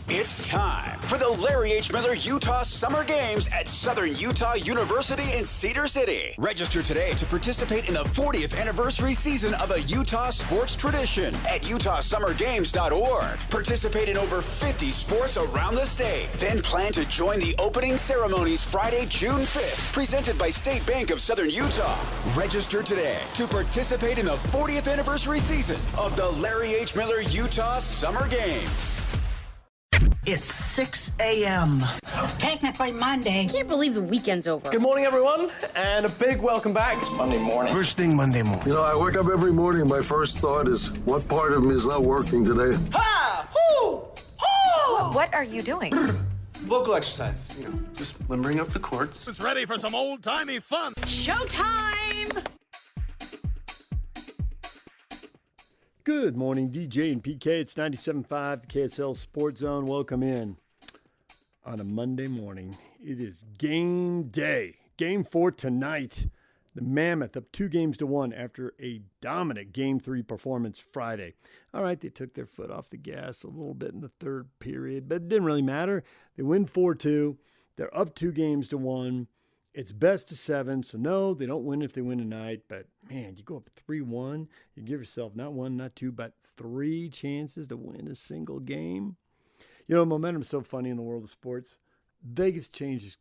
It's time for the Larry H. Miller Utah Summer Games at Southern Utah University in Cedar City. Register today to participate in the 40th anniversary season of a Utah sports tradition at utahsummergames.org. Participate in over 50 sports around the state. Then plan to join the opening ceremonies Friday, June 5th, presented by State Bank of Southern Utah. Register today to participate in the 40th anniversary season of the Larry H. Miller Utah Summer Games. It's 6 a.m. It's technically Monday. I can't believe the weekend's over. Good morning, everyone, and a big welcome back. It's Monday morning. First thing Monday morning. You know, I wake up every morning, my first thought is, what part of me is not working today? Ha! Hoo! Hoo! What are you doing? Vocal exercise, just limbering up the chords. It's ready for some old-timey fun. Showtime! Good morning, DJ and PK. It's 97.5, the KSL Sports Zone. Welcome in on a Monday morning. It is game day. Game 4 tonight. The Mammoth up 2-1 after a dominant Game 3 performance Friday. All right, they took their foot off the gas a little bit in the third period, but it didn't really matter. They win 4-2. They're up 2-1. It's best of 7, so no, they don't win if they win tonight. But, man, you go up 3-1. You give yourself not 1, not 2, but 3 chances to win a single game. You know, momentum's so funny in the world of sports. Vegas changes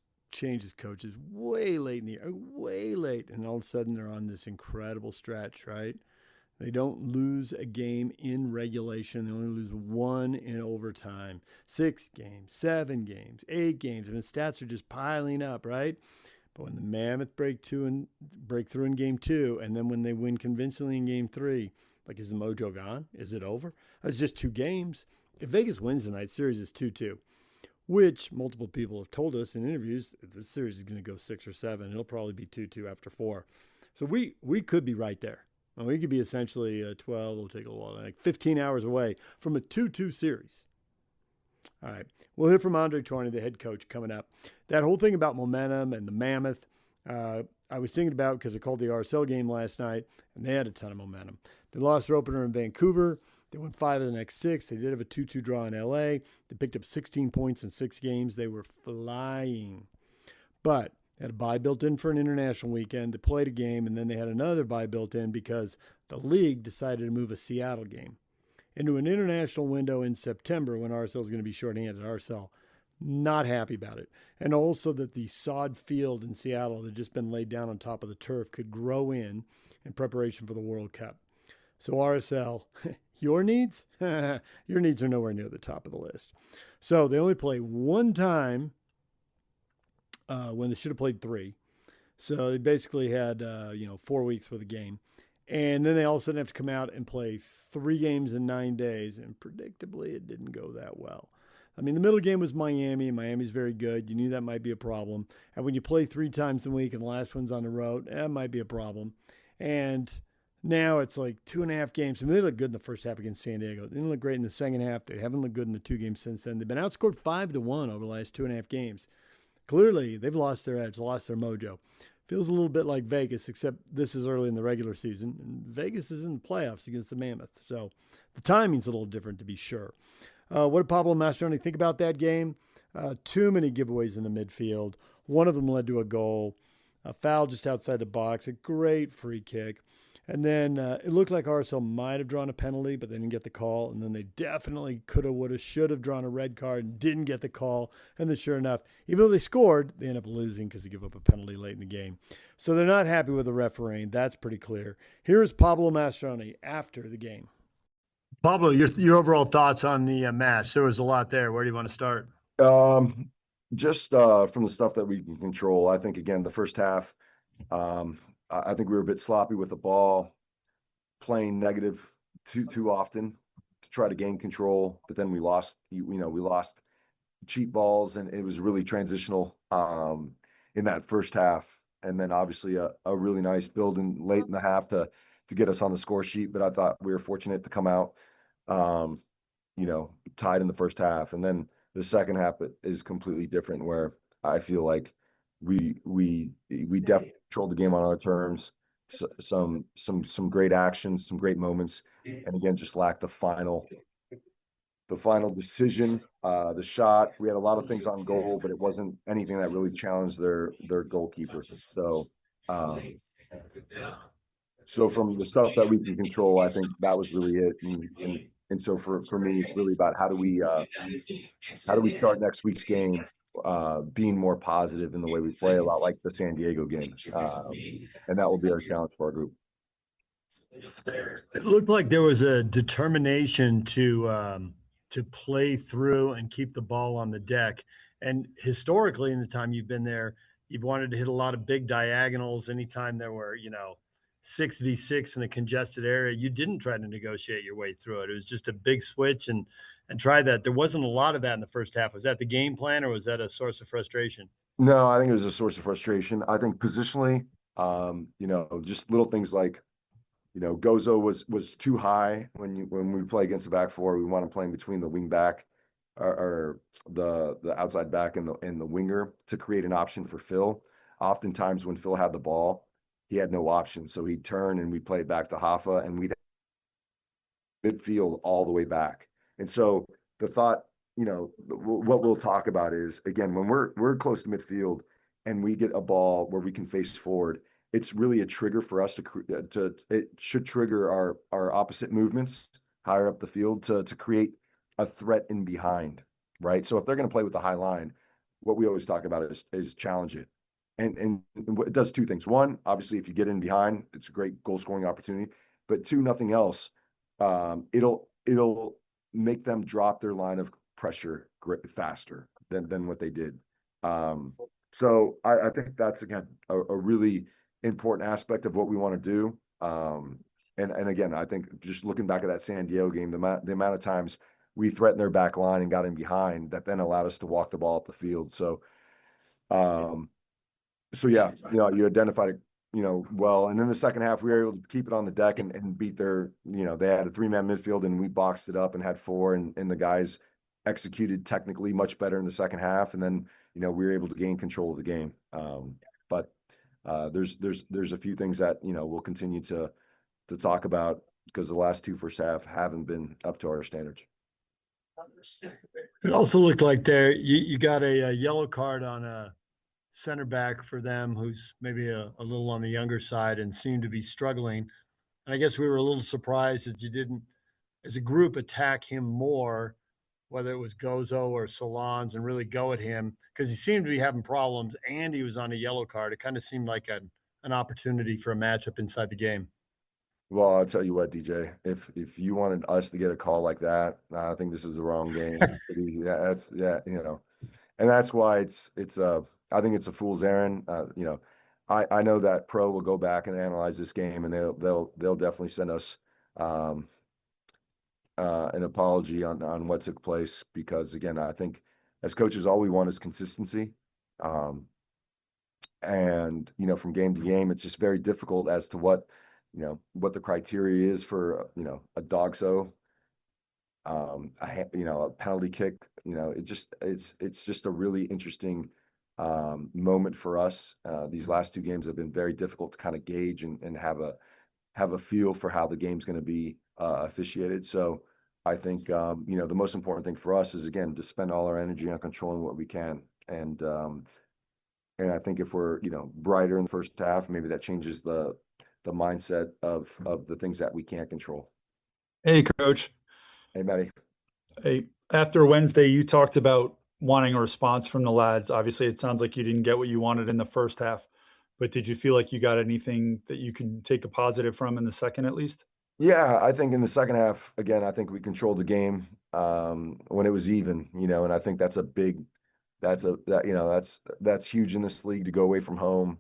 coaches way late in the year, way late. And all of a sudden they're on this incredible stretch, right? They don't lose a game in regulation. They only lose 1 in overtime. 6 games, 7 games, 8 games. I mean, stats are just piling up, right? But when the Mammoth break through in Game 2, and then when they win convincingly in Game 3, like, is the mojo gone? Is it over? It's just 2 games. If Vegas wins tonight, series is 2-2, which multiple people have told us in interviews, the series is going to go 6 or 7. It'll probably be 2-2 after 4. So we could be right there. And we could be essentially 12, it'll take a little while, like 15 hours away from a 2-2 series. All right, we'll hear from Andre Tourigny, the head coach, coming up. That whole thing about momentum and the Mammoth, I was thinking about because I called the RSL game last night, and they had a ton of momentum. They lost their opener in Vancouver. They won 5 of the next 6. They did have a 2-2 draw in LA. They picked up 16 points in 6 games. They were flying. But they had a bye built in for an international weekend. They played a game, and then they had another bye built in because the league decided to move a Seattle game into an international window in September when RSL is going to be shorthanded. RSL not happy about it. And also that the sod field in Seattle that had just been laid down on top of the turf could grow in preparation for the World Cup. So RSL, your needs? Your needs are nowhere near the top of the list. So they only play 1 time when they should have played 3. So they basically had 4 weeks for the game. And then they all of a sudden have to come out and play 3 games in 9 days. And predictably, it didn't go that well. I mean, the middle game was Miami, and Miami's very good. You knew that might be a problem. And when you play 3 times a week and the last one's on the road, that might be a problem. And now it's like 2.5 games. I mean, they look good in the first half against San Diego. They didn't look great in the second half. They haven't looked good in the 2 games since then. They've been outscored 5-1 over the last 2.5 games. Clearly, they've lost their edge, lost their mojo. Feels a little bit like Vegas, except this is early in the regular season. And Vegas is in the playoffs against the Mammoth. So the timing's a little different, to be sure. What did Pablo Mastroeni think about that game? Too many giveaways in the midfield. One of them led to a goal. A foul just outside the box. A great free kick. And then it looked like RSL might have drawn a penalty, but they didn't get the call. And then they definitely could have, would have, should have drawn a red card and didn't get the call. And then sure enough, even though they scored, they end up losing because they give up a penalty late in the game. So they're not happy with the refereeing. That's pretty clear. Here is Pablo Mastroeni after the game. Pablo, your overall thoughts on the match. There was a lot there. Where do you want to start? Just from the stuff that we can control. I think, again, the first half, I think we were a bit sloppy with the ball, playing negative too often to try to gain control. But then we lost, we lost cheap balls, and it was really transitional in that first half. And then obviously a really nice build in late in the half to get us on the score sheet. But I thought we were fortunate to come out, tied in the first half. And then the second half is completely different, where I feel like we definitely controlled the game on our terms. Some great actions, some great moments, and again, just lacked the final the final decision, the shot. We had a lot of things on goal, but it wasn't anything that really challenged their goalkeeper. So from the stuff that we can control, I think that was really it. And so for me, it's really about how do we start next week's game being more positive in the way we play, a lot like the San Diego game, and that will be our challenge for our group. It looked like there was a determination to play through and keep the ball on the deck. And historically, in the time you've been there, you've wanted to hit a lot of big diagonals. Anytime there were, 6v6 in a congested area, you didn't try to negotiate your way through it. It was just a big switch and try that. There wasn't a lot of that in the first half. Was that the game plan, or was that a source of frustration? No, I think it was a source of frustration. I think positionally, just little things like, Gozo was too high when we play against the back four. We want to play in between the wing back or the outside back and the winger to create an option for Phil. Oftentimes when Phil had the ball, he had no option, so he'd turn and we'd play it back to Hoffa, and we'd midfield all the way back. And so the thought, what we'll talk about is, again, when we're close to midfield and we get a ball where we can face forward, it's really a trigger for us it should trigger our opposite movements higher up the field to create a threat in behind, right? So if they're going to play with the high line, what we always talk about is challenge it. And it does two things. One, obviously, if you get in behind, it's a great goal scoring opportunity. But two, nothing else. It'll make them drop their line of pressure faster than what they did. So I think that's, again, a really important aspect of what we want to do. And again, I think just looking back at that San Diego game, the amount of times we threatened their back line and got in behind, that then allowed us to walk the ball up the field. So yeah, you identified it, well. And in the second half, we were able to keep it on the deck and beat their, they had a 3-man midfield and we boxed it up and had 4, and the guys executed technically much better in the second half. And then, we were able to gain control of the game. But there's a few things that, we'll continue to talk about, because the last two first half haven't been up to our standards. It also looked like you got a yellow card on a center back for them who's maybe a little on the younger side and seemed to be struggling. And I guess we were a little surprised that you didn't, as a group, attack him more, whether it was Gozo or Solans, and really go at him, because he seemed to be having problems and he was on a yellow card. It kind of seemed like an opportunity for a matchup inside the game. Well, I'll tell you what, DJ, if you wanted us to get a call like that, I think this is the wrong game. And that's why I think it's a fool's errand. I know that Pro will go back and analyze this game, and they'll definitely send us an apology on what took place, because, again, I think as coaches, all we want is consistency. And from game to game, it's just very difficult as to what the criteria is for, a dog-so, a penalty kick. It's just a really interesting moment for us. These last two games have been very difficult to kind of gauge and have a feel for how the game's going to be officiated. So I think, the most important thing for us is, again, to spend all our energy on controlling what we can. And I think if we're, brighter in the first half, maybe that changes the mindset of the things that we can't control. Hey, Coach. Hey, Matty. Hey, after Wednesday, you talked about wanting a response from the lads. Obviously, it sounds like you didn't get what you wanted in the first half, but did you feel like you got anything that you can take a positive from in the second, at least? Yeah, I think in the second half, again, I think we controlled the game when it was even, and I think that's that's huge in this league, to go away from home,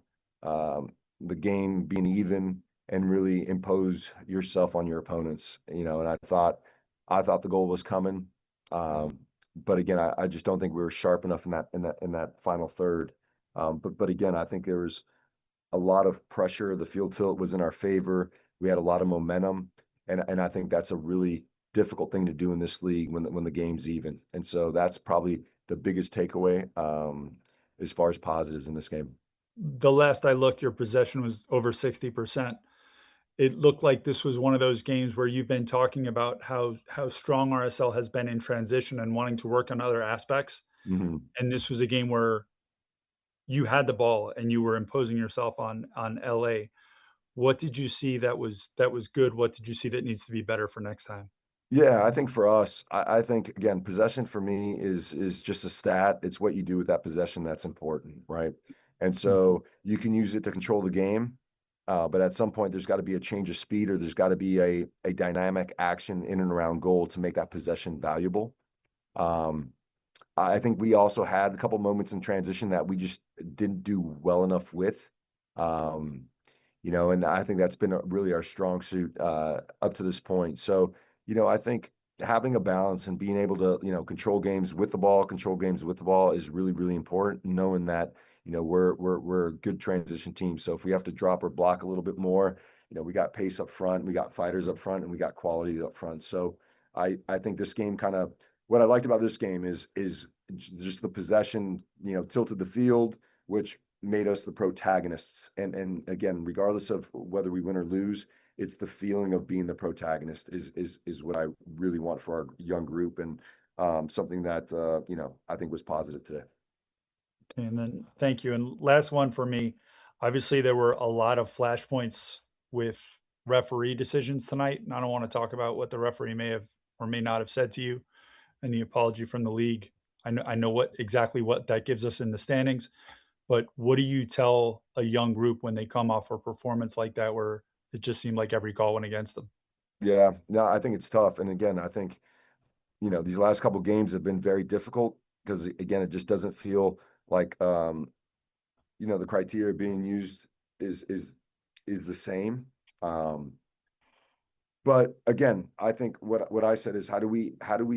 the game being even, and really impose yourself on your opponents, and I thought the goal was coming. But again, I just don't think we were sharp enough in that final third. But again, I think there was a lot of pressure. The field tilt was in our favor. We had a lot of momentum, and I think that's a really difficult thing to do in this league when the game's even. And so that's probably the biggest takeaway as far as positives in this game. The last I looked, your possession was over 60%. it looked like this was one of those games where you've been talking about how strong RSL has been in transition and wanting to work on other aspects. Mm-hmm. And this was a game where you had the ball and you were imposing yourself on LA. What did you see that was good? What did you see that needs to be better for next time? Yeah, I think for us, I think again, possession for me is just a stat. It's what you do with that possession that's important, right? And so you can use it to control the game, but at some point there's got to be a change of speed, or there's got to be a dynamic action in and around goal to make that possession valuable. Um, I think we also had a couple moments in transition that we just didn't do well enough with. Um, and I think that's been really our strong suit up to this point. So, I think having a balance and being able to, control games with the ball, is really, really important. Knowing that, we're a good transition team. So if we have to drop or block a little bit more, we got pace up front, we got fighters up front, and we got quality up front. So I think this game what I liked about this game is just the possession, tilted the field, which made us the protagonists. And again, regardless of whether we win or lose, it's the feeling of being the protagonist is what I really want for our young group, and something that I think was positive today. And then thank you. And last one for me. Obviously, there were a lot of flashpoints with referee decisions tonight. And I don't want to talk about what the referee may have or may not have said to you and the apology from the league. I know exactly what that gives us in the standings. But what do you tell a young group when they come off a performance like that where it just seemed like every call went against them? Yeah, no, I think it's tough. And again, I think, these last couple games have been very difficult because, again, it just doesn't feel like, the criteria being used is the same. But again, I think what I said is how do we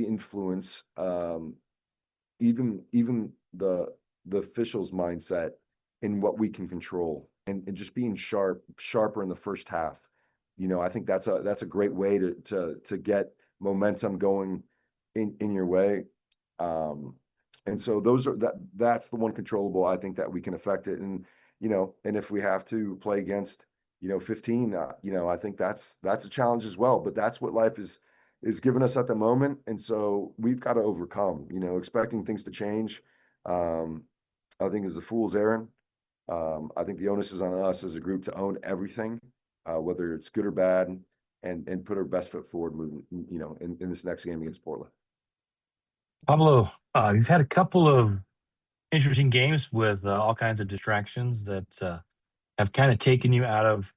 influence even the officials' mindset in what we can control, and just being sharper in the first half. I think that's a great way to get momentum going in your way. And so that's the one controllable I think that we can affect it. And and if we have to play against 15, I think that's a challenge as well. But that's what life is giving us at the moment, and so we've got to overcome. Expecting things to change, I think is a fool's errand. I think the onus is on us as a group to own everything, whether it's good or bad, and put our best foot forward moving, in this next game against Portland. Pablo, you've had a couple of interesting games with all kinds of distractions that have kind of taken you out of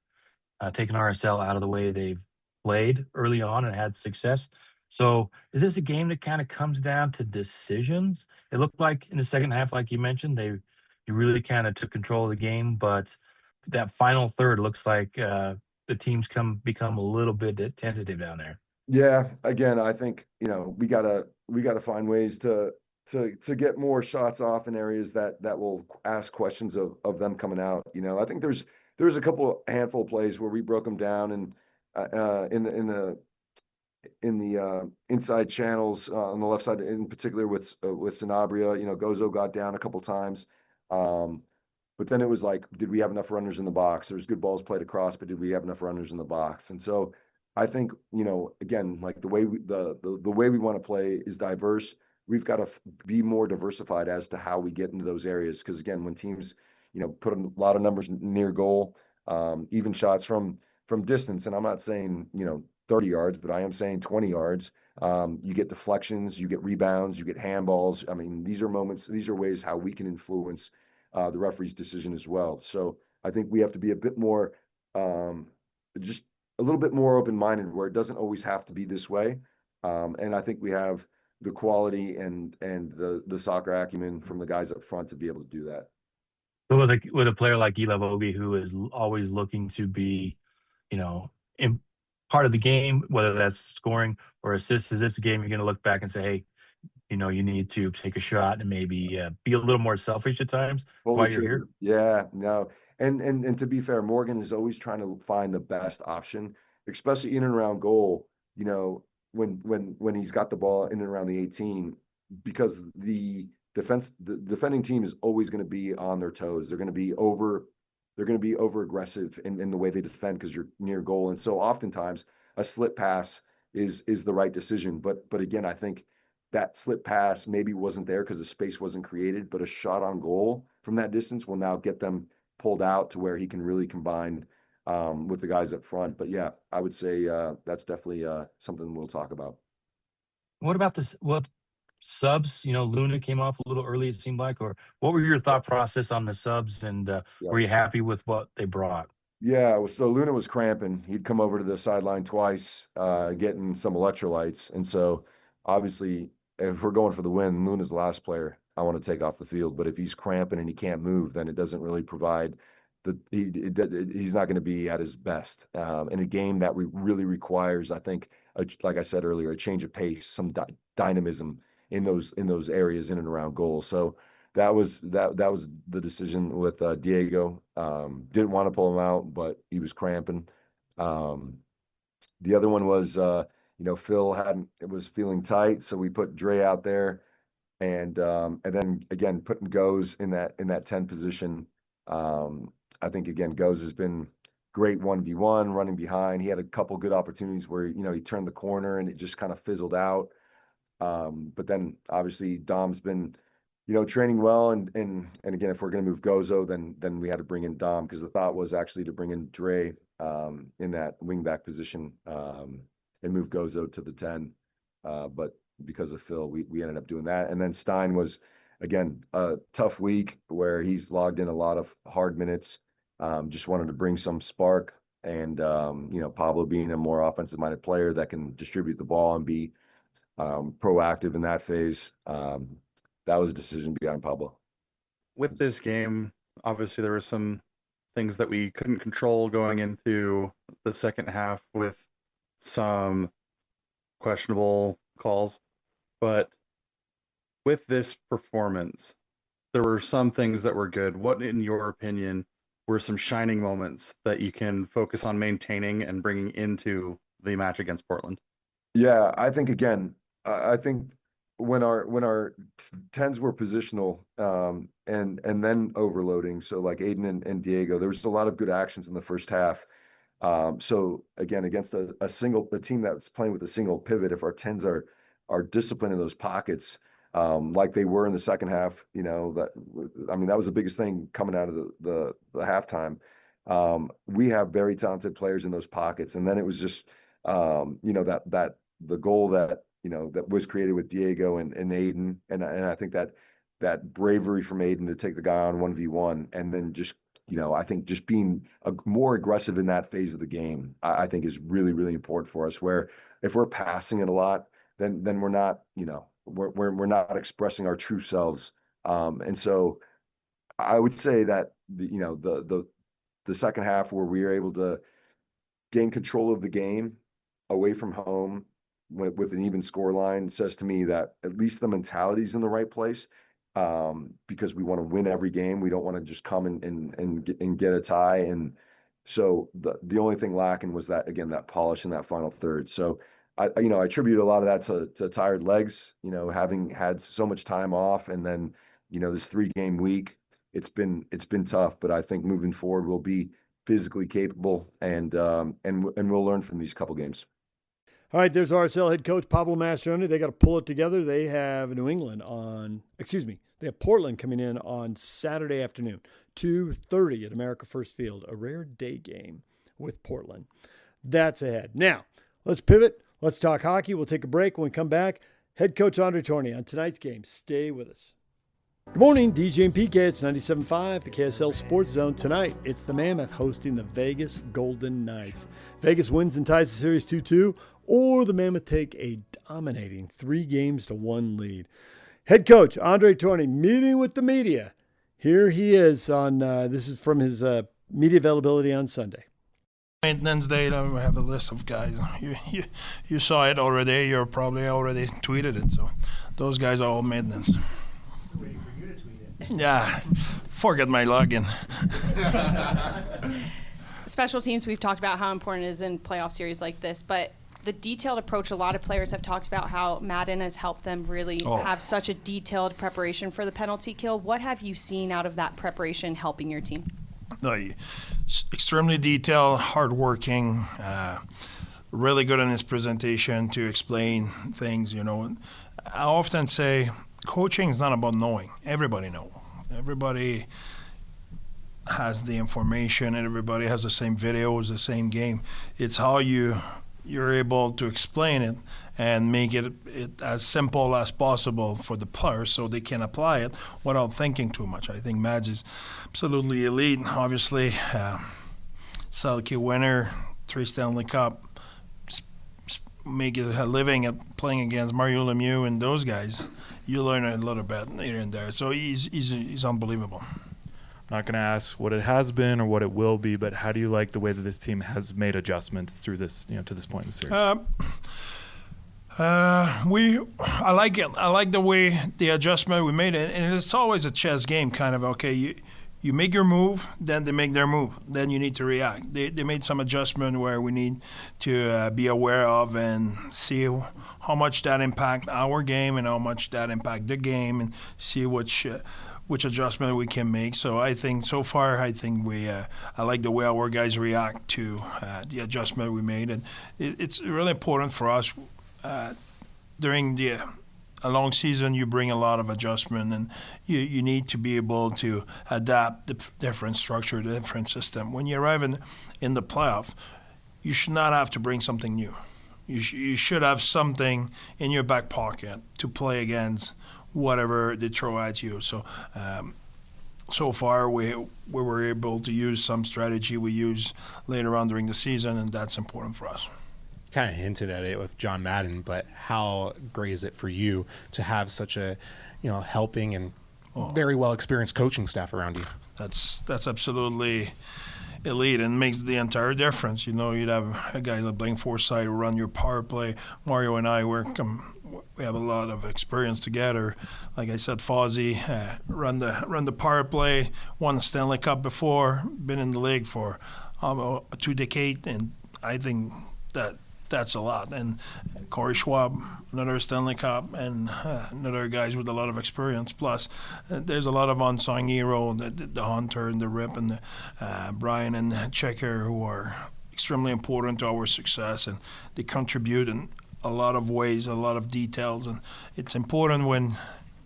taken RSL out of the way they've played early on and had success. So is this a game that kind of comes down to decisions? It looked like in the second half, like you mentioned, you really kind of took control of the game, but that final third looks like the teams become a little bit tentative down there. Yeah, again, I think we gotta find ways to get more shots off in areas that will ask questions of them coming out. I think there's a handful of plays where we broke them down, and in the inside channels on the left side, in particular with Sanabria. Gozo got down a couple times. But then it was like, did we have enough runners in the box? There's good balls played across, but did we have enough runners in the box? And so I think, again, like the way we want to play is diverse. We've got to be more diversified as to how we get into those areas. Because again, when teams, put a lot of numbers near goal, even shots from distance, and I'm not saying, 30 yards, but I am saying 20 yards. You get deflections, you get rebounds, you get handballs. I mean, these are ways how we can influence the referee's decision as well. So I think we have to be a bit more, just a little bit more open-minded, where it doesn't always have to be this way. And I think we have the quality and the soccer acumen from the guys up front to be able to do that. So with a player like Ila Vogi, who is always looking to be, in part of the game, whether that's scoring or assists, is this a game you're going to look back and say, hey, you need to take a shot and maybe be a little more selfish at times while you're here? Yeah, no. And to be fair, Morgan is always trying to find the best option, especially in and around goal, when he's got the ball in and around the 18, because the defending team is always going to be on their toes. They're going to be over they're going to be over aggressive in the way they defend because you're near goal. And so oftentimes a slip pass is the right decision. But again, I think that slip pass maybe wasn't there because the space wasn't created, but a shot on goal from that distance will now get them pulled out to where he can really combine with the guys up front. But yeah, I would say that's definitely something we'll talk about. What about this? What subs? Luna came off a little early, it seemed like, or what were your thought process on the subs, and were you happy with what they brought? Yeah, so Luna was cramping. He'd come over to the sideline twice, getting some electrolytes. And so obviously, if we're going for the win, Luna's the last player I want to take off the field. But if he's cramping and he can't move, then it doesn't really provide he's not going to be at his best in a game that really requires, I think, like I said earlier, a change of pace, some dynamism in those areas in and around goal. So that was the decision with Diego. Didn't want to pull him out, but he was cramping. The other one was Phil was feeling tight, so we put Dre out there, and then again putting Goes in that 10 position. I think again Goes has been great 1v1 running behind. He had a couple good opportunities where he turned the corner and it just kind of fizzled out. But then obviously Dom's been training well, and again, if we're going to move Gozo, then we had to bring in Dom, because the thought was actually to bring in Dre in that wingback position and move Gozo to the 10. But because of Phil, we ended up doing that. And then Stein was, again, a tough week where he's logged in a lot of hard minutes. Just wanted to bring some spark, and Pablo being a more offensive-minded player that can distribute the ball and be proactive in that phase. That was a decision behind Pablo. With this game, obviously there were some things that we couldn't control going into the second half with some questionable calls. But with this performance, there were some things that were good. What, in your opinion, were some shining moments that you can focus on maintaining and bringing into the match against Portland? Yeah, I think, again, I think when our 10s were positional and then overloading, so like Aiden and Diego, there was a lot of good actions in the first half. So again, against a team that's playing with a single pivot, if our 10s are disciplined in those pockets, like they were in the second half, that was the biggest thing coming out of the halftime. We have very talented players in those pockets, and then it was just that the goal that was created with Diego and Aiden, and I think that bravery from Aiden to take the guy on 1v1, and then just I think just being more aggressive in that phase of the game, I think is really, really important for us. Where if we're passing it a lot, then we're not we're not expressing our true selves. And so I would say that the second half, where we were able to gain control of the game away from home with an even score line, says to me that at least the mentality is in the right place, because we want to win every game. We don't want to just come and get a tie. And so the only thing lacking was that, again, that polish in that final third. So I attribute a lot of that to tired legs, having had so much time off, and then, this 3-game week, it's been tough, but I think moving forward, we'll be physically capable, and we'll learn from these couple games. All right, there's RSL head coach Pablo Mastroeni. They got to pull it together. They have they have Portland coming in on Saturday afternoon, 2:30 at America First Field, a rare day game with Portland. That's ahead. Now, let's pivot. Let's talk hockey. We'll take a break. When we come back, head coach Andre Tourigny on tonight's game. Stay with us. Good morning, DJ and PK. It's 97.5, the KSL Sports Zone. Tonight, it's the Mammoth hosting the Vegas Golden Knights. Vegas wins and ties the series 2-2, or the Mammoth take a dominating 3-1 lead. Head coach Andre Tourigny meeting with the media. Here he is on, this is from his media availability on Sunday. Maintenance day, we have a list of guys. You saw it already. You probably already tweeted it. So those guys are all maintenance. Waiting for you to tweet it. Yeah, forget my login. Special teams, we've talked about how important it is in playoff series like this, but the detailed approach, a lot of players have talked about how Madden has helped them really have such a detailed preparation for the penalty kill. What have you seen out of that preparation helping your team? No, extremely detailed, hardworking, really good in his presentation to explain things. I often say coaching is not about knowing. Everybody knows. Everybody has the information, and everybody has the same videos, the same game. It's how you're able to explain it and make it as simple as possible for the players so they can apply it without thinking too much. I think Mads is absolutely elite. Obviously, Selke winner, 3 Stanley Cup, make it a living at playing against Mario Lemieux and those guys. You learn a little bit here and there. So he's unbelievable. I'm not going to ask what it has been or what it will be, but how do you like the way that this team has made adjustments through this, to this point in the series? I like it. I like the way the adjustment we made it, and it's always a chess game, kind of. Okay, you make your move, then they make their move, then you need to react. They made some adjustment where we need to be aware of and see how much that impact our game and how much that impact the game, and see which adjustment we can make. So I think so far, I like the way our guys react to the adjustment we made, and it's really important for us. During a long season, you bring a lot of adjustment, and you need to be able to adapt the different structure, the different system. When you arrive in the playoff, you should not have to bring something new. You should have something in your back pocket to play against whatever they throw at you. So so far, we were able to use some strategy we use later on during the season, and that's important for us. Kind of hinted at it with John Madden, but how great is it for you to have such a, helping and very well experienced coaching staff around you? That's absolutely elite and makes the entire difference. You'd have a guy like Blaine Forsythe who run your power play. Mario and I we have a lot of experience together. Like I said, Fozzie run the power play, won the Stanley Cup before, been in the league for 2 decades, and I think that's a lot. And Corey Schwab, another Stanley Cup, and another guys with a lot of experience. Plus, there's a lot of unsung hero, the Hunter and the Rip and the Brian and the Checker, who are extremely important to our success, and they contribute in a lot of ways, a lot of details. And it's important when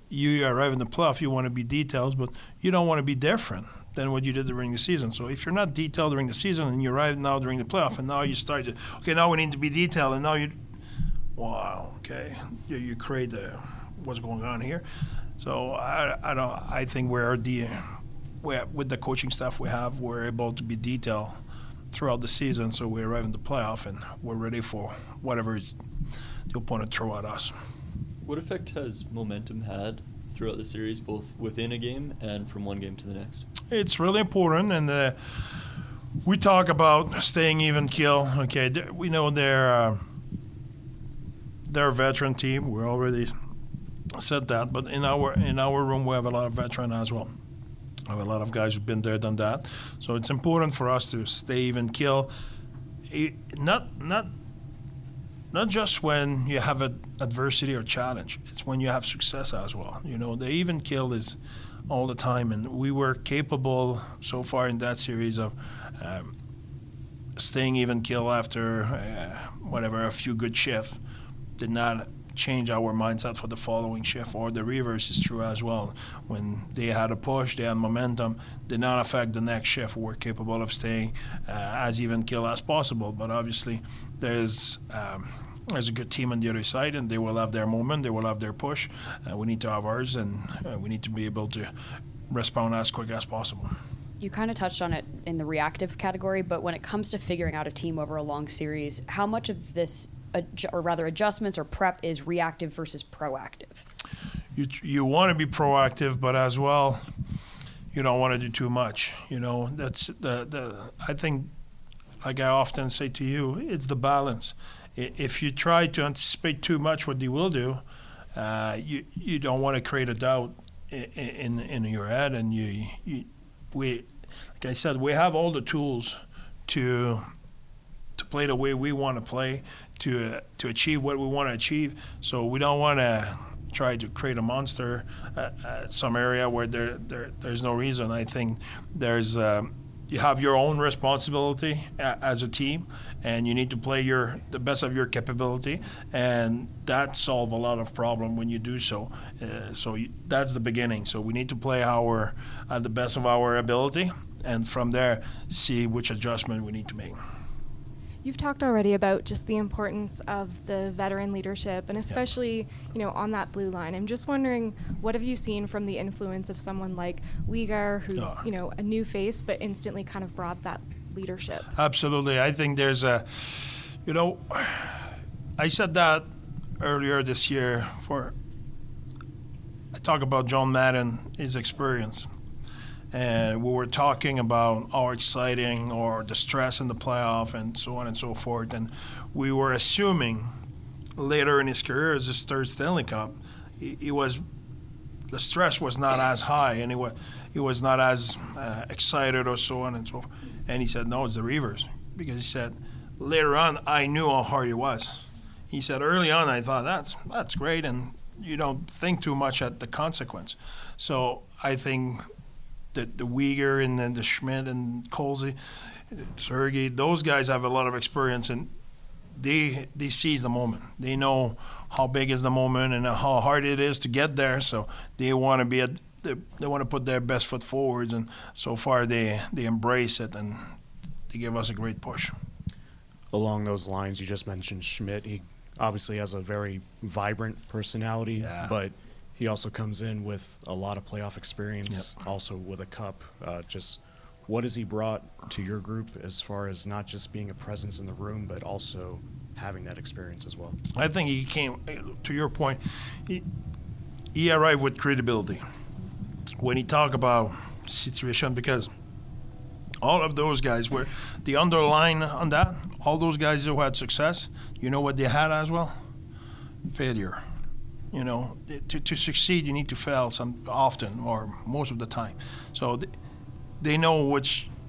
you arrive in the playoff, you want to be detailed, but you don't want to be different than what you did during the season. So if you're not detailed during the season and you arrive now during the playoff, and now you start to, now we need to be detailed, and now you create what's going on here. So I think with the coaching staff we have, we're able to be detailed throughout the season. So we arrive in the playoff and we're ready for whatever is the opponent throw at us. What effect has momentum had throughout the series, both within a game and from one game to the next? It's really important, and we talk about staying even keel. Okay, we know they're a veteran team. We already said that, but in our room we have a lot of veteran as well. I have a lot of guys who've been there, done that. So it's important for us to stay even keel. Not just when you have an adversity or challenge. It's when you have success as well. The even keel is all the time, and we were capable so far in that series of staying even keel after a few good shifts. Did not change our mindset for the following shift, or the reverse is true as well. When they had a push, they had momentum, did not affect the next shift. We're capable of staying as even keel as possible, but obviously there's a good team on the other side, and they will have their moment, they will have their push. We need to have ours, and we need to be able to respond as quick as possible. You kind of touched on it in the reactive category, but when it comes to figuring out a team over a long series, how much of this, or rather adjustments or prep, is reactive versus proactive? You want to be proactive, but as well, you don't want to do too much. That's I think, like I often say to you, it's the balance. If you try to anticipate too much what they will do, you don't want to create a doubt in your head. And we, like I said, we have all the tools to play the way we want to play, to achieve what we want to achieve. So we don't want to try to create a monster at some area where there's no reason. I think there's you have your own responsibility as a team, and you need to play the best of your capability, and that solves a lot of problem when you do so. That's the beginning. So we need to play at the best of our ability, and from there see which adjustment we need to make. You've talked already about just the importance of the veteran leadership, and especially, on that blue line. I'm just wondering, what have you seen from the influence of someone like Uyghur, who's, a new face, but instantly kind of brought that leadership? Absolutely. I think there's I said that earlier this year I talk about John Madden, his experience. And we were talking about how exciting or the stress in the playoff and so on and so forth. And we were assuming later in his career, as his third Stanley Cup, the stress was not as high, and he was not as excited or so on and so forth. And he said, no, it's the reverse. Because he said, later on, I knew how hard it was. He said, early on, I thought, that's great, and you don't think too much at the consequence. So I think the Uyghur and then the Schmidt and Colsey, Sergei, those guys have a lot of experience, and they seize the moment. They know how big is the moment and how hard it is to get there. So they want to they want to put their best foot forwards, and so far they embrace it, and they give us a great push. Along those lines, you just mentioned Schmidt. He obviously has a very vibrant personality, but he also comes in with a lot of playoff experience, also with a cup. Just what has he brought to your group as far as not just being a presence in the room, but also having that experience as well? I think he came, to your point, he arrived with credibility. When he talked about situation, because all of those guys were, the underline on that, all those guys who had success, you know what they had as well? Failure. To succeed, you need to fail often or most of the time. So they know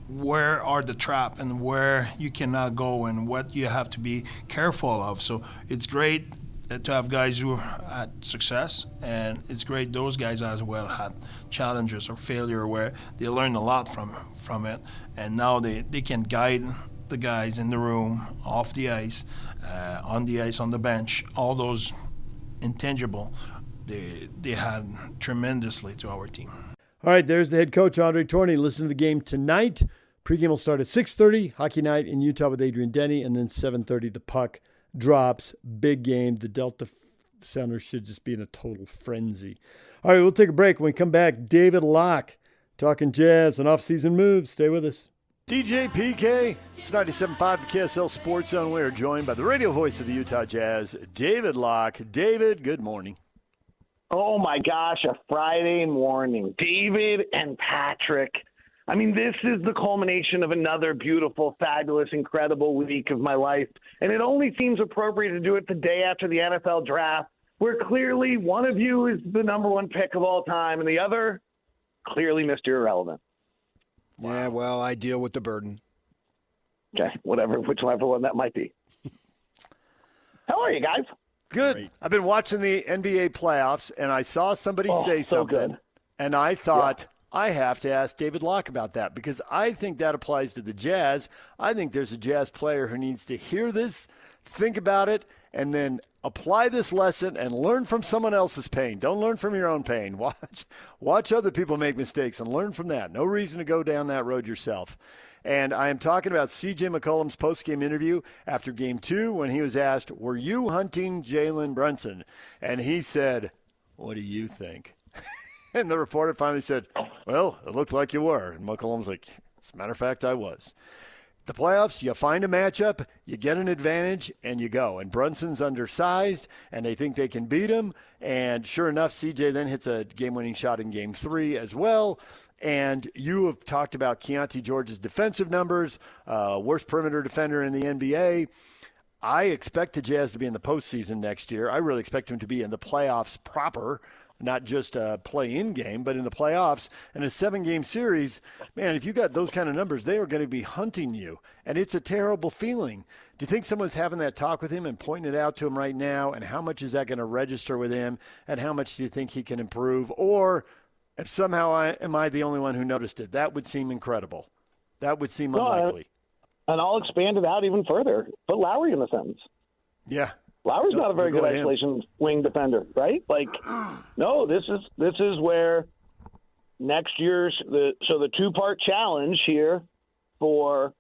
where are the trap and where you cannot go and what you have to be careful of. So it's great to have guys who had success, and it's great those guys as well had challenges or failure where they learned a lot from it, and now they can guide the guys in the room, off the ice, on the ice, on the bench, all those intangible, they had tremendously to our team. All right, there's the head coach, Andre Tourigny. Listen to the game tonight. Pregame will start at 6:30, Hockey Night in Utah with Adrian Denny, and then 7:30 the puck drops. Big game. The Delta Center should just be in a total frenzy. All right, we'll take a break. When we come back, David Locke talking Jazz and off-season moves. Stay with us. DJ PK, it's 97.5 the KSL Sports Zone. We are joined by the radio voice of the Utah Jazz, David Locke. David, good morning. Oh, my gosh, a Friday morning. David and Patrick. I mean, this is the culmination of another beautiful, fabulous, incredible week of my life. And it only seems appropriate to do it the day after the NFL draft, where clearly one of you is the number one pick of all time and the other clearly Mr. Irrelevant. Wow. Yeah, well, I deal with the burden. Okay, whichever one that might be. How are you guys? Good. Great. I've been watching the NBA playoffs, and I saw somebody say something, good. And I thought, I have to ask David Locke about that, because I think that applies to the Jazz. I think there's a Jazz player who needs to hear this, think about it, and then apply this lesson and learn from someone else's pain. Don't learn from your own pain. Watch other people make mistakes and learn from that. No reason to go down that road yourself. And I am talking about C.J. McCollum's post-game interview after Game 2 when he was asked, were you hunting Jalen Brunson? And he said, what do you think? And the reporter finally said, well, it looked like you were. And McCollum's like, as a matter of fact, I was. The playoffs, you find a matchup, you get an advantage, and you go. And Brunson's undersized, and they think they can beat him. And sure enough, CJ then hits a game-winning shot in Game 3 as well. And you have talked about Keontae George's defensive numbers, worst perimeter defender in the NBA. I expect the Jazz to be in the postseason next year. I really expect them to be in the playoffs proper, not just a play-in game, but in the playoffs. And a 7-game series, man, if you got those kind of numbers, they are going to be hunting you. And it's a terrible feeling. Do you think someone's having that talk with him and pointing it out to him right now? And how much is that going to register with him? And how much do you think he can improve? Or if somehow am I the only one who noticed it? That would seem incredible. That would seem No, unlikely. And I'll expand it out even further. Put Lowry in the sentence. Yeah. Lowry's not a very good isolation wing defender, right? Like, no, this is where next year's the 2-part challenge here for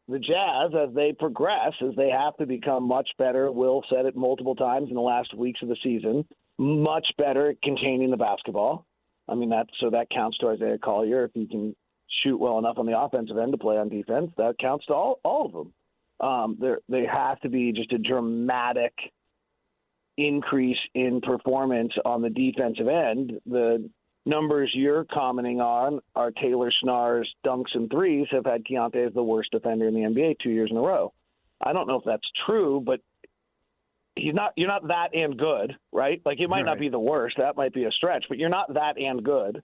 the Jazz as they progress is they have to become much better. Will said it multiple times in the last weeks of the season, much better at containing the basketball. I mean, that counts to Isaiah Collier. If he can shoot well enough on the offensive end to play on defense, that counts to all of them. There has to be just a dramatic increase in performance on the defensive end. The numbers you're commenting on are Taylor Snar's dunks and threes have had Keontae as the worst defender in the NBA 2 years in a row. I don't know if that's true, but you're not that and good, right? Like, it might not be the worst. That might be a stretch, but you're not that and good.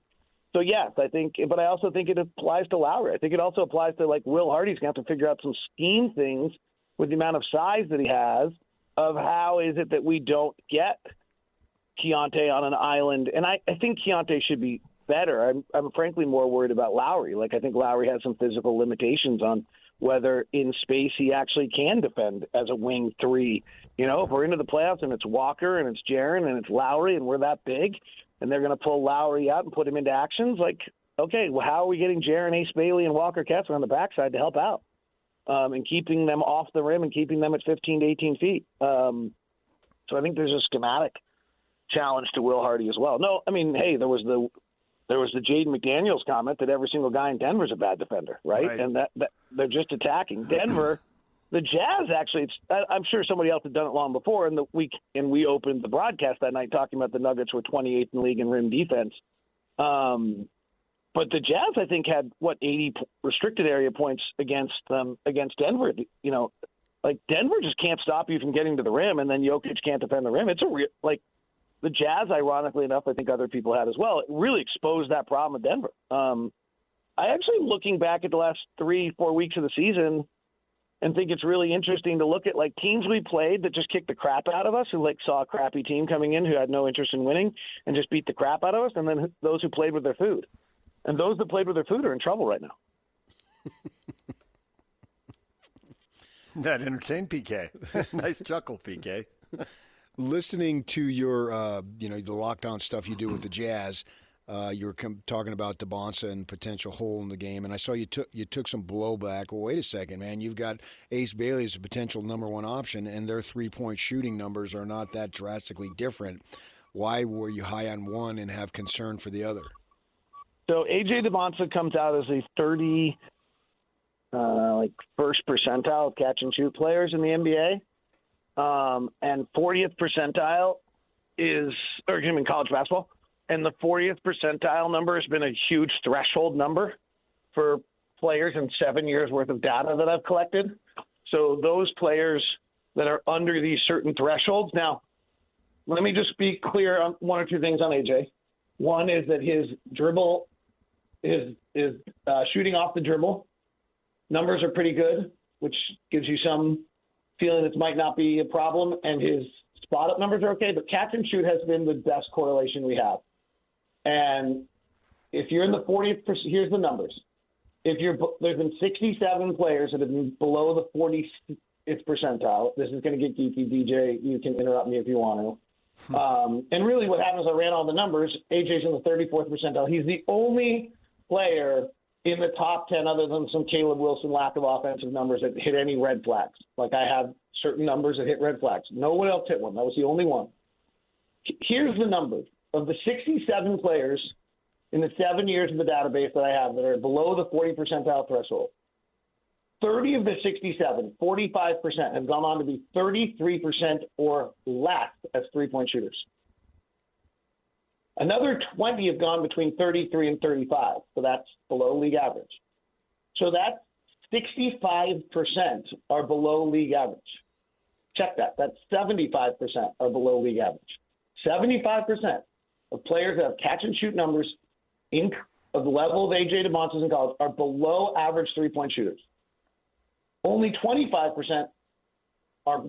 So, yes, but I also think it applies to Lowry. I think it also applies to, like, Will Hardy's going to have to figure out some scheme things with the amount of size that he has of how is it that we don't get Keontae on an island. And I think Keontae should be better. I'm frankly more worried about Lowry. Like, I think Lowry has some physical limitations on whether in space he actually can defend as a wing 3. You know, if we're into the playoffs and it's Walker and it's Jaren and it's Lowry and we're that big and they're going to pull Lowry out and put him into actions, like, okay, well, how are we getting Jaren, Ace Bailey, and Walker Kessler on the backside to help out and keeping them off the rim and keeping them at 15 to 18 feet? So I think there's a schematic challenge to Will Hardy as well. No, I mean, hey, there was the Jaden McDaniels comment that every single guy in Denver's a bad defender, right? And that they're just attacking Denver. The Jazz actually, I'm sure somebody else had done it long before, and we opened the broadcast that night talking about the Nuggets were 28th in the league in rim defense. But the Jazz, I think, had 80 restricted area points against Denver. You know, like, Denver just can't stop you from getting to the rim, and then Jokic can't defend the rim. It's a real, like, the Jazz, ironically enough, I think other people had as well. It really exposed that problem with Denver. I actually, looking back at the last 3-4 weeks of the season, and think it's really interesting to look at, like, teams we played that just kicked the crap out of us, who, like, saw a crappy team coming in who had no interest in winning and just beat the crap out of us, and then those who played with their food. And those that played with their food are in trouble right now. That entertained PK. Nice chuckle, PK. Listening to your, the lockdown stuff you do with the Jazz, you were talking about DeBonsa and potential hole in the game, and I saw you took some blowback. Well, wait a second, man. You've got Ace Bailey as a potential number 1 option, and their 3-point shooting numbers are not that drastically different. Why were you high on one and have concern for the other? So A.J. DeBonsa comes out as a 30, first percentile of catch and shoot players in the NBA. And 40th percentile in college basketball. And the 40th percentile number has been a huge threshold number for players in 7 years worth of data that I've collected. So those players that are under these certain thresholds. Now, let me just be clear on one or two things on AJ. One is that his dribble is shooting off the dribble numbers are pretty good, which gives you some feeling it might not be a problem, and his spot up numbers are okay, but catch and shoot has been the best correlation we have. And if you're in the 40th, here's the numbers. There's been 67 players that have been below the 40th percentile. This is going to get geeky, DJ. You can interrupt me if you want to. And really what happens, I ran all the numbers. AJ's in the 34th percentile. He's the only player in the top 10 other than some Caleb Wilson lack of offensive numbers that hit any red flags. Like, I have certain numbers that hit red flags. No one else hit one. That was the only one. Here's the number. Of the 67 players in the 7 years of the database that I have that are below the 40 percentile threshold, 30 of the 67, 45%, have gone on to be 33% or less as three-point shooters. Another 20 have gone between 33 and 35, so that's below league average. So that's 65% are below league average. Check that. That's 75% are below league average. 75% of players that have catch-and-shoot numbers of the level of A.J. DeBonsa's in college are below average three-point shooters. Only 25% are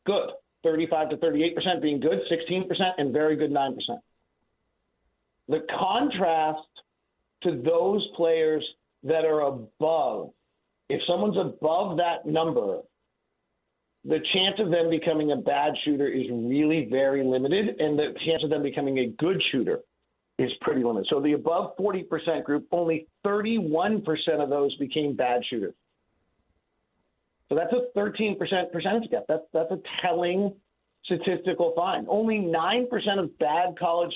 good, 35 to 38% being good, 16%, and very good 9%. The contrast to those players that are above, if someone's above that number, the chance of them becoming a bad shooter is really very limited, and the chance of them becoming a good shooter is pretty limited. So the above 40% group, only 31% of those became bad shooters. So that's a 13% percentage gap. That's a telling statistical find. Only 9% of bad college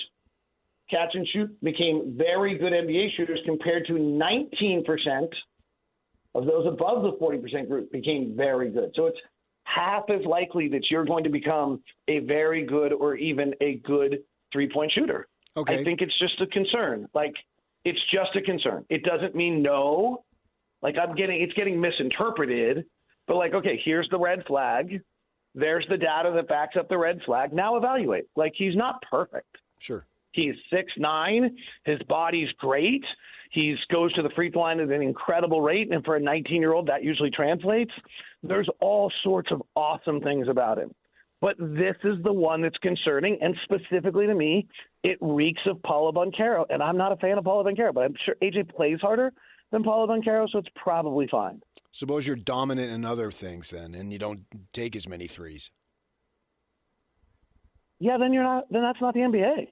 catch and shoot became very good NBA shooters, compared to 19% of those above the 40% group became very good. So it's half as likely that you're going to become a very good or even a good three-point shooter. Okay. I think it's just a concern. Like, it's just a concern. It doesn't mean no. Like, it's getting misinterpreted. But like, okay, here's the red flag. There's the data that backs up the red flag. Now evaluate. Like, he's not perfect. Sure. He's 6'9". His body's great. He goes to the free throw line at an incredible rate. And for a 19-year-old, that usually translates. There's all sorts of awesome things about him. But this is the one that's concerning. And specifically to me, it reeks of Paolo Banchero. And I'm not a fan of Paolo Banchero, but I'm sure AJ plays harder than Paolo Banchero, so it's probably fine. Suppose you're dominant in other things then, and you don't take as many threes. Yeah, then that's not the NBA.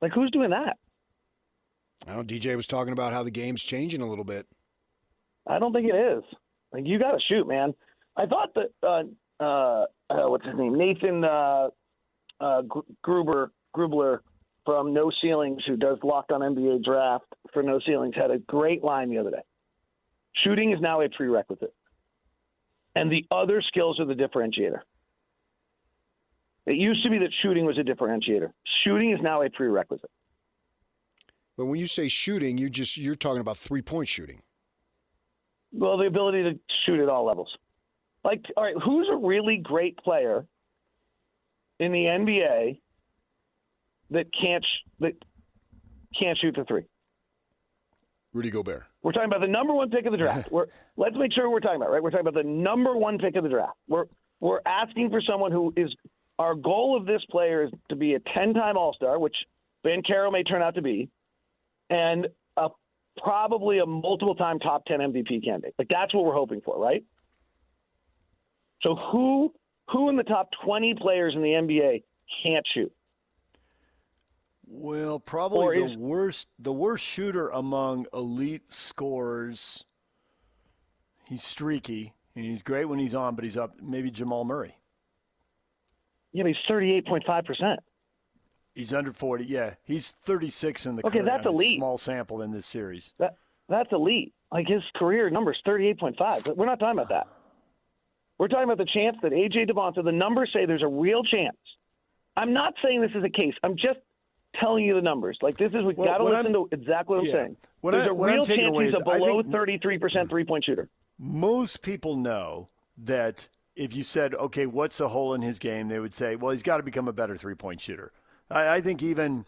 Like, who's doing that? I don't know. DJ was talking about how the game's changing a little bit. I don't think it is. Like, you got to shoot, man. I thought that what's his name, Nathan Grubler from No Ceilings, who does Locked on NBA Draft for No Ceilings, had a great line the other day. Shooting is now a prerequisite, and the other skills are the differentiator. It used to be that shooting was a differentiator. Shooting is now a prerequisite. But when you say shooting, you're talking about three-point shooting. Well, the ability to shoot at all levels. Like, all right, who's a really great player in the NBA that can't shoot the three? Rudy Gobert. We're talking about the number one pick of the draft. Let's make sure we're talking about, right? We're talking about the number one pick of the draft. We're asking for someone who is – our goal of this player is to be a 10-time All-Star, which Banchero may turn out to be, and probably a multiple-time top 10 MVP candidate. Like, that's what we're hoping for, right? So who in the top 20 players in the NBA can't shoot? Well, probably the worst shooter among elite scorers. He's streaky, and he's great when he's on, but he's up. Maybe Jamal Murray. Yeah, but he's 38.5%. He's under 40. Yeah, he's 36 in the career. Okay, that's elite. Small sample in this series. That's elite. Like, his career number is 38.5. But we're not talking about that. We're talking about the chance that A.J. Devonta, the numbers say there's a real chance. I'm not saying this is a case. I'm just telling you the numbers. Like, we've got to listen to exactly what I'm saying. There's a real chance he's a below 33% three-point shooter. Most people know that if you said, okay, what's the hole in his game, they would say, well, he's got to become a better three-point shooter. I think even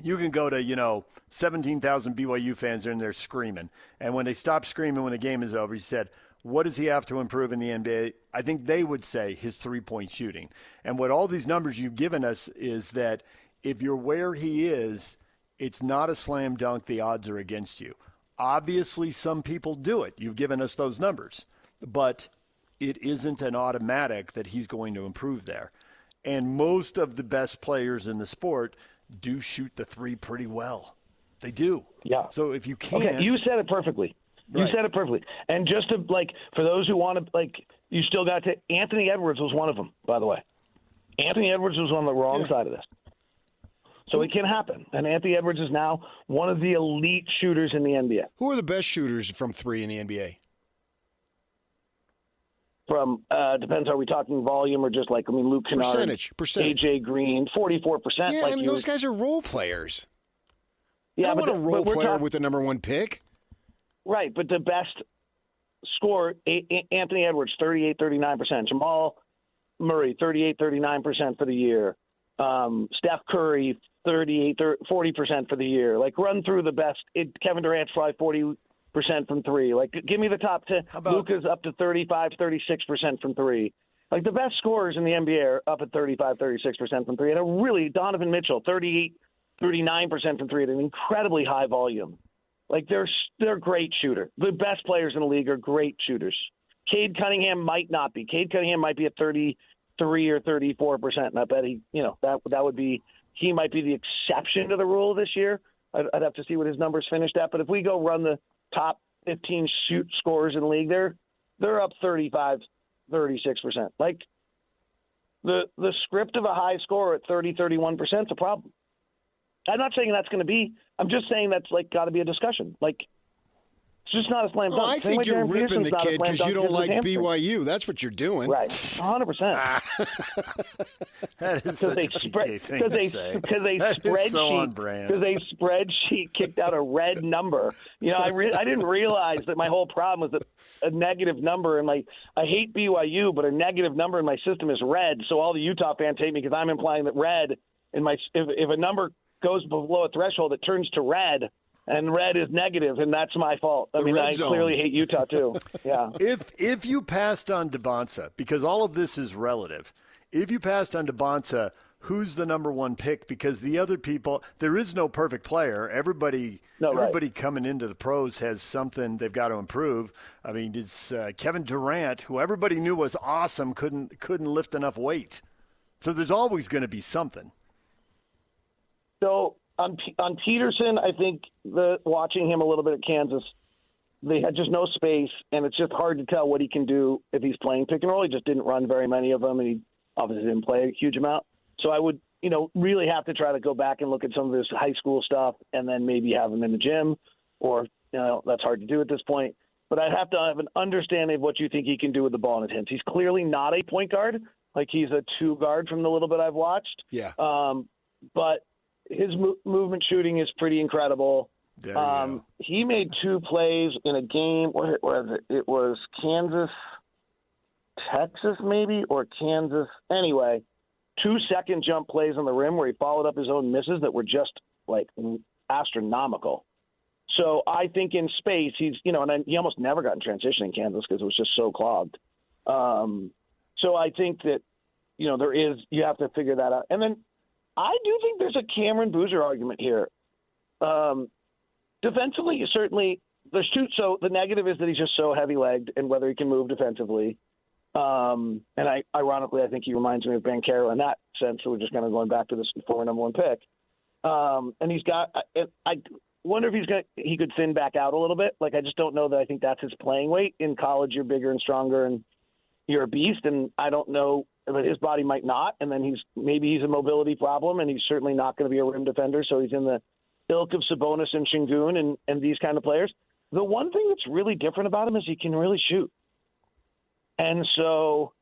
you can go to, 17,000 BYU fans are in there screaming. And when they stop screaming when the game is over, he said, what does he have to improve in the NBA? I think they would say his three-point shooting. And what all these numbers you've given us is that if you're where he is, it's not a slam dunk. The odds are against you. Obviously, some people do it. You've given us those numbers. But it isn't an automatic that he's going to improve there. And most of the best players in the sport do shoot the three pretty well. They do. Yeah. So if you can't. Okay, you said it perfectly. You said it perfectly. And just to, for those who want to, you still got to, Anthony Edwards was one of them, by the way. Anthony Edwards was on the wrong side of this. So it can happen. And Anthony Edwards is now one of the elite shooters in the NBA. Who are the best shooters from three in the NBA? From depends, are we talking volume or just Luke Kennard, percentage. AJ Green, 44%. Yeah, those guys are role players. Yeah, I don't want a role player with the number one pick. Right, but the best scorer, Anthony Edwards, 38-39%. Jamal Murray, 38-39% for the year. Steph Curry, 40% for the year. Run through the best. Kevin Durant's probably 40% from three. Give me the top 10. Luka's up to 35-36% from three. The best scorers in the NBA are up at 35-36% from three. And Donovan Mitchell, 38-39% from three at an incredibly high volume. Like they're great shooter. The best players in the league are great shooters. Cade Cunningham might not be. Cade Cunningham might be at 33 or 34%. And I bet that would be, he might be the exception to the rule this year. I'd have to see what his numbers finished at. But if we go run the top 15 shoot scorers in the league, they're up 35, 36%. Like the script of a high scorer at 30, 31% is a problem. I'm not saying that's going to be. I'm just saying that's like got to be a discussion. Like it's just not a slam dunk. I think you're ripping the kid because you don't like BYU. That's what you're doing. Right, 100%. That is such a PK thing to say. Because a spreadsheet kicked out a red number. You know, I didn't realize that my whole problem was that a negative number in my. I hate BYU, but a negative number in my system is red. So all the Utah fans hate me because I'm implying that red in my if a number goes below a threshold, it turns to red, and red is negative, and that's my fault. I mean, I clearly hate Utah too. Yeah. If you passed on DeBonsa, because all of this is relative, if you passed on DeBonsa, who's the number one pick? Because the other people, there is no perfect player. Everybody coming into the pros has something they've got to improve. I mean, it's Kevin Durant, who everybody knew was awesome, couldn't lift enough weight. So there's always going to be something. So on Peterson, I think watching him a little bit at Kansas, they had just no space, and it's just hard to tell what he can do if he's playing pick and roll. He just didn't run very many of them, and he obviously didn't play a huge amount. So I would, really have to try to go back and look at some of his high school stuff and then maybe have him in the gym, or, that's hard to do at this point. But I'd have to have an understanding of what you think he can do with the ball in his hands. He's clearly not a point guard. Like he's a two guard from the little bit I've watched. Yeah. But his movement shooting is pretty incredible. He made two plays in a game. Where was it? It was Kansas, Texas, maybe, or Kansas. Anyway, 2 second jump plays on the rim where he followed up his own misses that were just like astronomical. So I think in space, he's, and he almost never got in transition in Kansas because it was just so clogged. So I think that, you have to figure that out. And then I do think there's a Cameron Boozer argument here. Defensively, certainly, there's two. So the negative is that he's just so heavy-legged and whether he can move defensively. Ironically, I think he reminds me of Banchero in that sense. So we're just kind of going back to this former number one pick. And he's got – I wonder if he could thin back out a little bit. Like, I just don't know that I think that's his playing weight. In college, you're bigger and stronger and you're a beast, and I don't know – but his body might not, and then maybe he's a mobility problem, and he's certainly not going to be a rim defender, so he's in the ilk of Sabonis and Şengün and these kind of players. The one thing that's really different about him is he can really shoot. And so,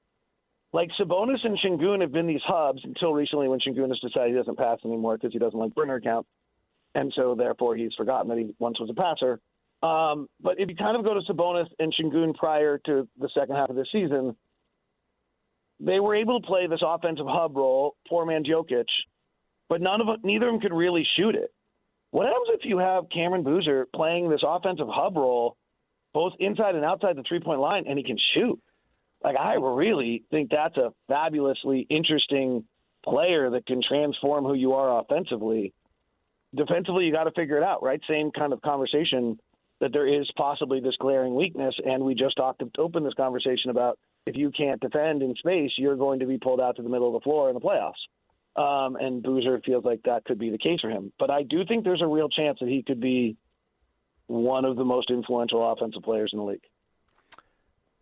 like Sabonis and Şengün have been these hubs until recently when Şengün has decided he doesn't pass anymore because he doesn't like burner count, and so therefore he's forgotten that he once was a passer. But if you kind of go to Sabonis and Şengün prior to the second half of the season, they were able to play this offensive hub role, poor man Jokic, but neither of them could really shoot it. What happens if you have Cameron Boozer playing this offensive hub role, both inside and outside the three-point line, and he can shoot? Like, I really think that's a fabulously interesting player that can transform who you are offensively. Defensively, you got to figure it out, right? Same kind of conversation that there is possibly this glaring weakness, and we just opened this conversation about if you can't defend in space, you're going to be pulled out to the middle of the floor in the playoffs. And Boozer feels like that could be the case for him. But I do think there's a real chance that he could be one of the most influential offensive players in the league.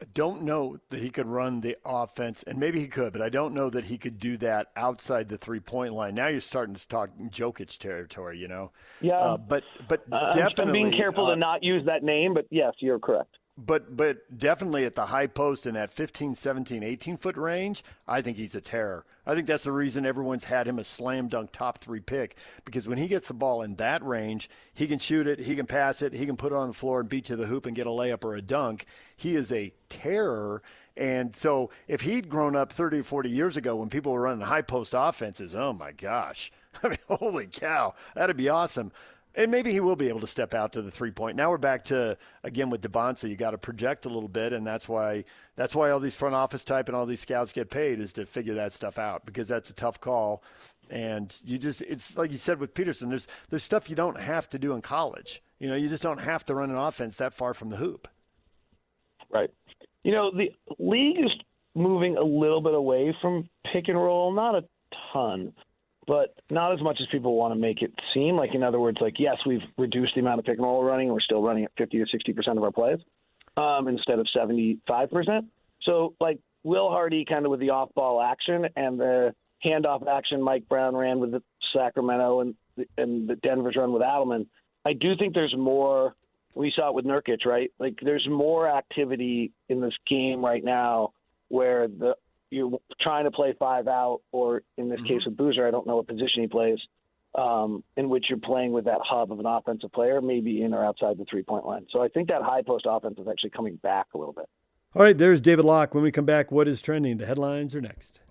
I don't know that he could run the offense, and maybe he could, but I don't know that he could do that outside the three-point line. Now you're starting to talk Jokic territory, Yeah. But definitely. I'm being careful to not use that name, but yes, you're correct. But definitely at the high post in that 15, 17, 18-foot range, I think he's a terror. I think that's the reason everyone's had him a slam dunk top 3 pick, because when he gets the ball in that range, he can shoot it, he can pass it, he can put it on the floor and beat to the hoop and get a layup or a dunk. He is a terror. And so if he'd grown up 30 or 40 years ago when people were running high post offenses, oh my gosh, I mean, holy cow, that'd be awesome. And maybe he will be able to step out to the 3-point. Now we're back to, again, with DeBonsa, you got to project a little bit, and that's why all these front office type and all these scouts get paid, is to figure that stuff out, because that's a tough call. And it's like you said with Peterson, there's stuff you don't have to do in college. You just don't have to run an offense that far from the hoop. Right. The league is moving a little bit away from pick and roll, not a ton, but not as much as people want to make it seem. Like, in other words, yes, we've reduced the amount of pick and roll we're running, and we're still running at 50 to 60% of our plays instead of 75%. So, Will Hardy kind of with the off-ball action and the handoff action Mike Brown ran with the Sacramento and the Denver's run with Adelman, I do think there's more. We saw it with Nurkic, right? There's more activity in this game right now where you're trying to play 5 out, or in this case with Boozer, I don't know what position he plays, in which you're playing with that hub of an offensive player, maybe in or outside the three-point line. So I think that high post offense is actually coming back a little bit. All right, there's David Locke. When we come back, what is trending? The headlines are next.